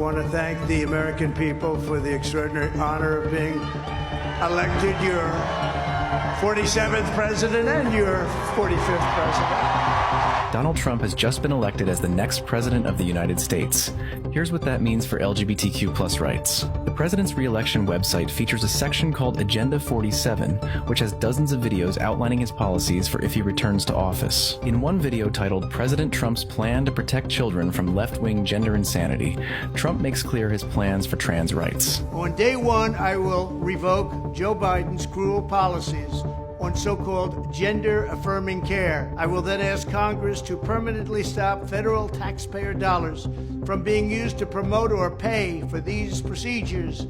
I want to thank the American people for the extraordinary honor of being elected your 47th president and your 45th president. Donald Trump has just been elected as the next president of the United States. Here's what that means for LGBTQ+ rights. The president's re-election website features a section called Agenda 47, which has dozens of videos outlining his policies for if he returns to office. In one video titled President Trump's Plan to Protect Children from Left-Wing Gender Insanity, Trump makes clear his plans for trans rights. On day one, I will revoke Joe Biden's cruel policies on so-called gender-affirming care. I will then ask Congress to permanently stop federal taxpayer dollars from being used to promote or pay for these procedures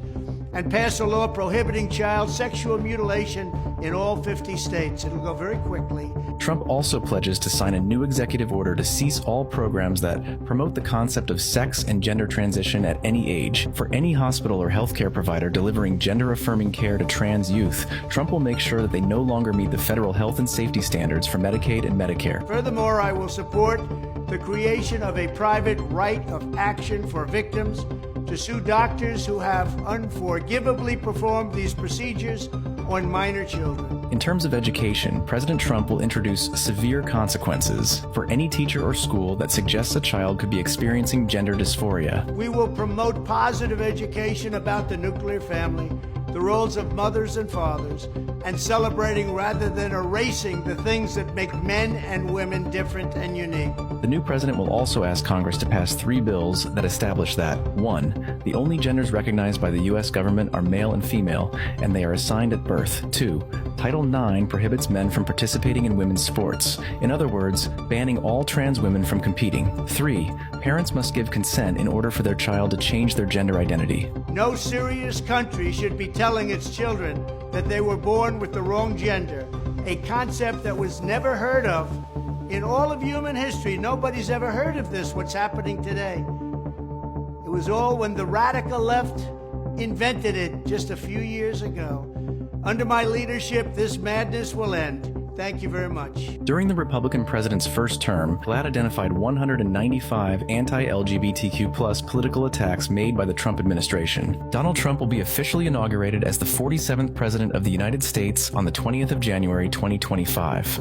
and pass a law prohibiting child sexual mutilation in all 50 states. It'll go very quickly. Trump also pledges to sign a new executive order to cease all programs that promote the concept of sex and gender transition at any age. For any hospital or healthcare provider delivering gender-affirming care to trans youth, Trump will make sure that they no longer meet the federal health and safety standards for Medicaid and Medicare. Furthermore, I will support the creation of a private right of action for victims to sue doctors who have unforgivably performed these procedures on minor children. In terms of education, President Trump will introduce severe consequences for any teacher or school that suggests a child could be experiencing gender dysphoria. We will promote positive education about the nuclear family, the roles of mothers and fathers, and celebrating rather than erasing the things that make men and women different and unique. The new president will also ask Congress to pass 3 bills that establish that 1. The only genders recognized by the U.S. government are male and female, and they are assigned at birth. 2. Title IX prohibits men from participating in women's sports. In other words, banning all trans women from competing. 3. Parents must give consent in order for their child to change their gender identity. No serious country should be telling its children that they were born with the wrong gender, a concept that was never heard of in all of human history. Nobody's ever heard of this, what's happening today. It was all when the radical left invented it just a few years ago. Under my leadership, this madness will end. Thank you very much. During the Republican president's first term, GLAAD identified 195 anti-LGBTQ+ political attacks made by the Trump administration. Donald Trump will be officially inaugurated as the 47th President of the United States on the 20th of January, 2025.